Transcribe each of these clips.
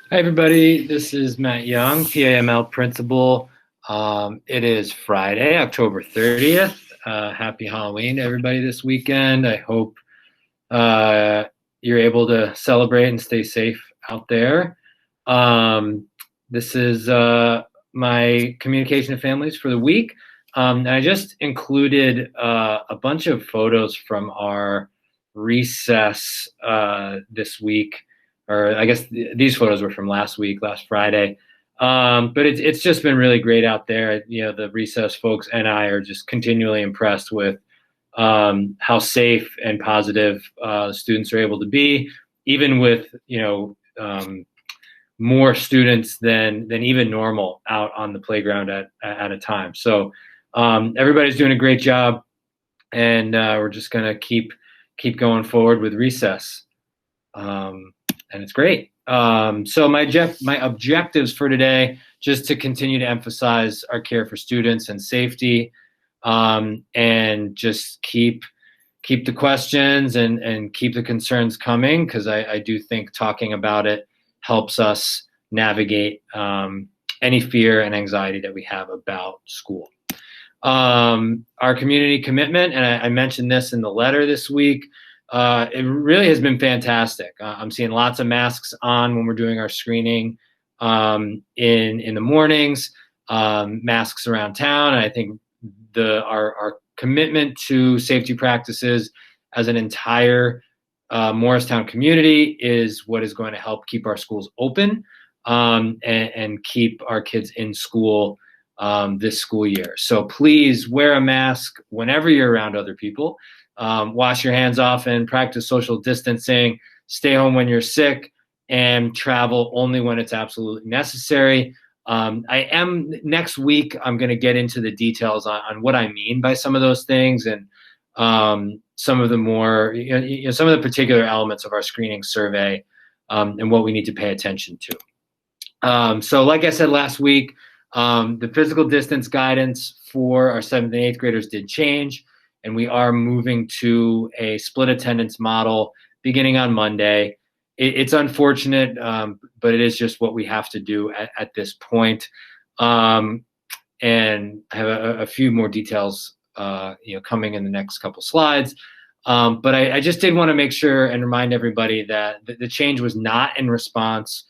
Hi, everybody. This is Matt Young, PAML principal. It is Friday, October 30th. Happy Halloween, everybody, this weekend. I hope uh, you're able to celebrate and stay safe out there. Um, this is my communication to families for the week. And I just included a bunch of photos from our recess this week, or I guess these photos were from last week, last Friday. But it's just been really great out there. The recess folks and I are just continually impressed with how safe and positive students are able to be, even with more students than even normal out on the playground at a time. So everybody's doing a great job, and we're just gonna keep going forward with recess, and it's great. So my objectives for today, just to continue to emphasize our care for students and safety, and just keep the questions and keep the concerns coming, because I do think talking about it helps us navigate any fear and anxiety that we have about school. Our community commitment, and I mentioned this in the letter this week, it really has been fantastic. I'm seeing lots of masks on when we're doing our screening in the mornings, masks around town, and I think our commitment to safety practices as an entire Morristown community is what is going to help keep our schools open, and keep our kids in school this school year. So please wear a mask whenever you're around other people. Wash your hands often, practice social distancing, stay home when you're sick, and travel only when it's absolutely necessary. Next week, I'm going to get into the details on what I mean by some of those things, and some of the more, some of the particular elements of our screening survey, and what we need to pay attention to. So like I said last week, the physical distance guidance for our 7th and 8th graders did change, and we are moving to a split attendance model beginning on Monday. It's unfortunate, but it is just what we have to do at this point. And I have a few more details coming in the next couple slides. But I just did want to make sure and remind everybody that the change was not in response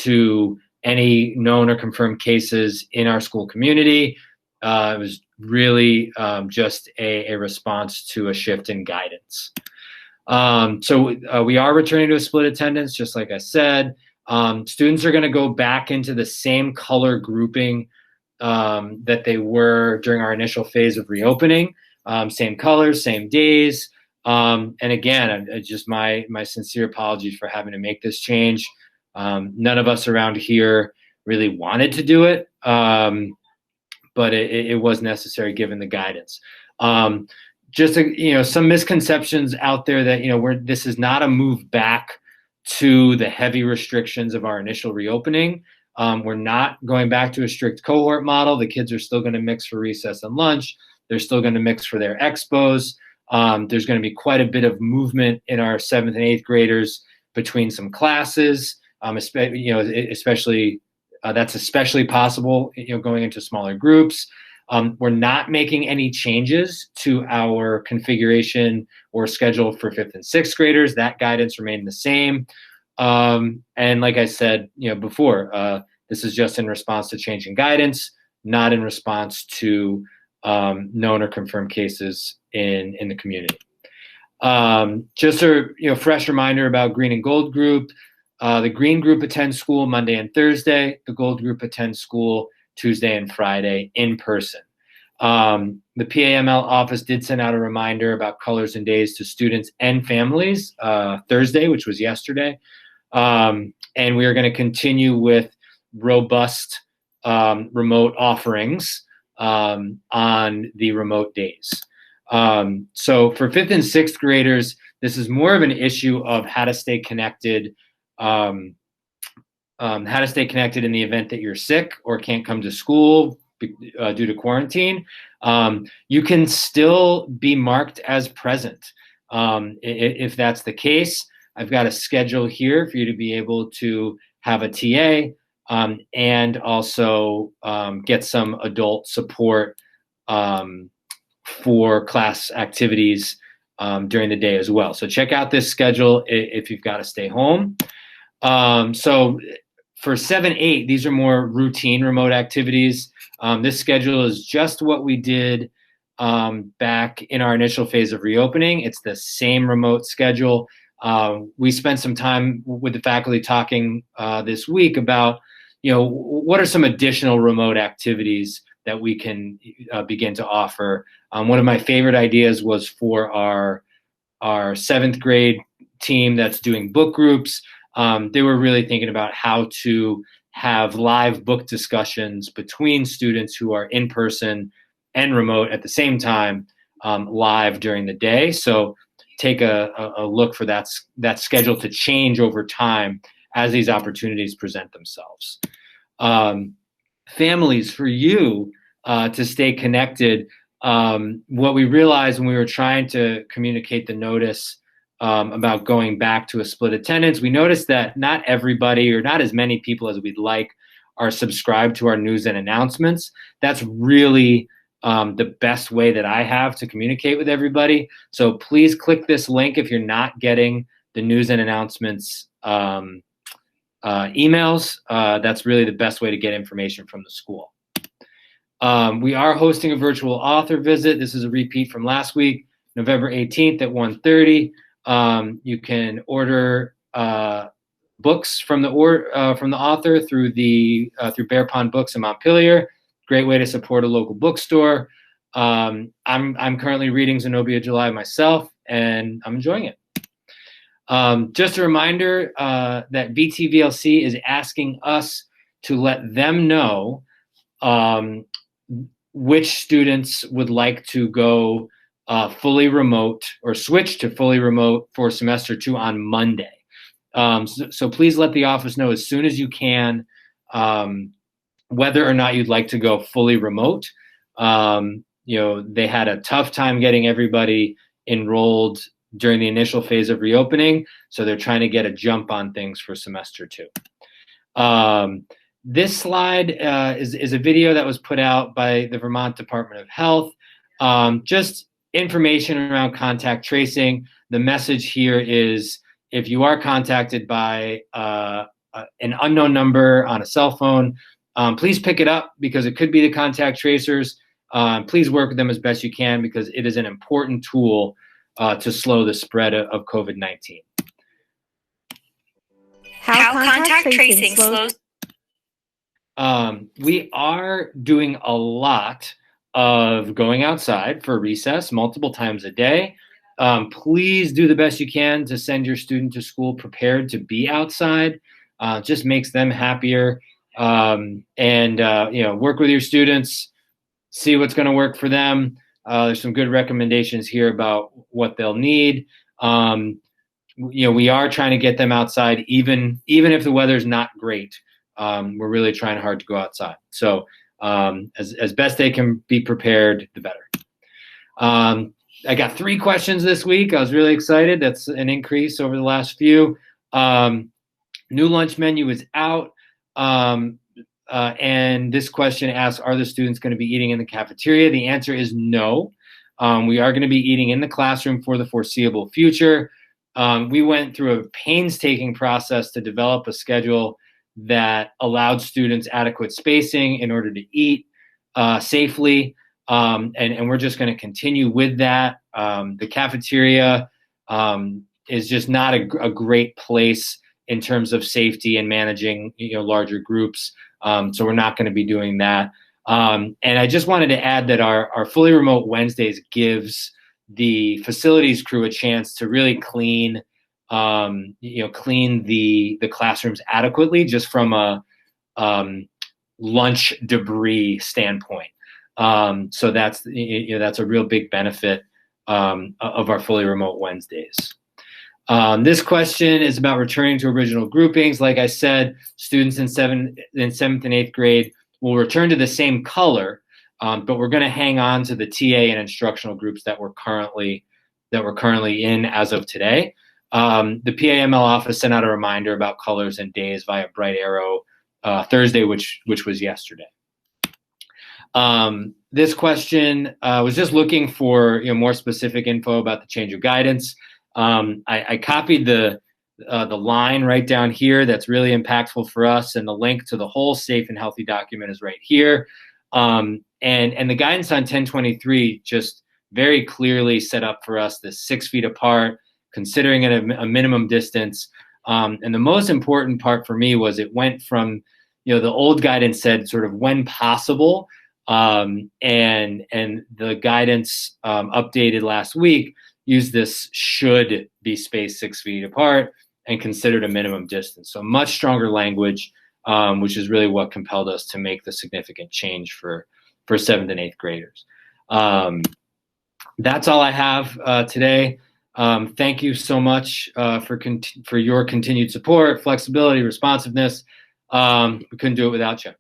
to any known or confirmed cases in our school community. It was really just a response to a shift in guidance. So we are returning to a split attendance, just like I said. Students are going to go back into the same color grouping that they were during our initial phase of reopening. Same colors, same days. And again, just my sincere apologies for having to make this change. None of us around here really wanted to do it, but it was necessary given the guidance. Just some misconceptions out there that this is not a move back to the heavy restrictions of our initial reopening. We're not going back to a strict cohort model. The kids are still going to mix for recess and lunch. They're still going to mix for their expos. There's going to be quite a bit of movement in our 7th and 8th graders between some classes, especially that's especially possible going into smaller groups. We're not making any changes to our configuration or schedule for 5th and 6th graders. That guidance remained the same. And like I said before, this is just in response to changing guidance, not in response to known or confirmed cases in the community. Just a fresh reminder about Green and Gold Group. The Green Group attends school Monday and Thursday. The Gold Group attends school Tuesday and Friday in person. The PAML office did send out a reminder about colors and days to students and families Thursday, which was yesterday. And we are going to continue with robust remote offerings on the remote days. So for 5th and 6th graders, this is more of an issue of how to stay connected, how to stay connected in the event that you're sick or can't come to school due to quarantine. You can still be marked as present. If that's the case, I've got a schedule here for you to be able to have a TA, and also get some adult support for class activities during the day as well. So check out this schedule if you've got to stay home. So for 7-8, these are more routine remote activities. This schedule is just what we did back in our initial phase of reopening. It's the same remote schedule. We spent some time with the faculty talking this week about, what are some additional remote activities that we can begin to offer. One of my favorite ideas was for our 7th grade team that's doing book groups. They were really thinking about how to have live book discussions between students who are in person and remote at the same time, live during the day. So take a look for that schedule to change over time as these opportunities present themselves. Families, for you to stay connected, what we realized when we were trying to communicate the notice about going back to a split attendance, we noticed that not everybody, or not as many people as we'd like, are subscribed to our news and announcements. That's really the best way that I have to communicate with everybody. So please click this link if you're not getting the news and announcements emails. That's really the best way to get information from the school. We are hosting a virtual author visit. This is a repeat from last week, November 18th at 1:30. You can order books from the author through Bear Pond Books in Montpelier. Great way to support a local bookstore. I'm currently reading Zenobia July myself, and I'm enjoying it. Just a reminder that VTVLC is asking us to let them know which students would like to go fully remote or switch to fully remote for semester 2 on Monday. So please let the office know as soon as you can whether or not you'd like to go fully remote. They had a tough time getting everybody enrolled during the initial phase of reopening, so they're trying to get a jump on things for semester 2. This slide is a video that was put out by the Vermont Department of Health. Just information around contact tracing. The message here is, if you are contacted by an unknown number on a cell phone, please pick it up, because it could be the contact tracers. Please work with them as best you can, because it is an important tool to slow the spread of COVID-19. How contact tracing slows. We are doing a lot of going outside for recess multiple times a day. Please do the best you can to send your student to school prepared to be outside. Just makes them happier. Work with your students, see what's going to work for them. There's some good recommendations here about what they'll need. We are trying to get them outside, even if the weather's not great. We're really trying hard to go outside. So as best they can be prepared, the better. I got 3 questions this week. I was really excited. That's an increase over the last few. New lunch menu is out. And this question asks, are the students going to be eating in the cafeteria? The answer is no. We are going to be eating in the classroom for the foreseeable future. We went through a painstaking process to develop a schedule that allowed students adequate spacing in order to eat safely. And we're just going to continue with that. The cafeteria is just not a great place in terms of safety and managing larger groups. So we're not going to be doing that. And I just wanted to add that our fully remote Wednesdays gives the facilities crew a chance to really clean the classrooms adequately, just from a lunch debris standpoint. So that's a real big benefit of our fully remote Wednesdays. This question is about returning to original groupings. Like I said, students in 7th and 8th grade will return to the same color, but we're going to hang on to the TA and instructional groups that we're currently in as of today. The PAML office sent out a reminder about colors and days via Bright Arrow Thursday, which was yesterday. This question was just looking for more specific info about the change of guidance. I copied the line right down here that's really impactful for us, and the link to the whole safe and healthy document is right here. And the guidance on 1023 just very clearly set up for us this 6 feet apart, considering it a minimum distance. And the most important part for me was it went from, the old guidance said sort of when possible, and the guidance updated last week used this should be spaced 6 feet apart and considered a minimum distance. So much stronger language, which is really what compelled us to make the significant change for 7th and 8th graders. That's all I have today. Thank you so much for your continued support, flexibility, responsiveness. We couldn't do it without you.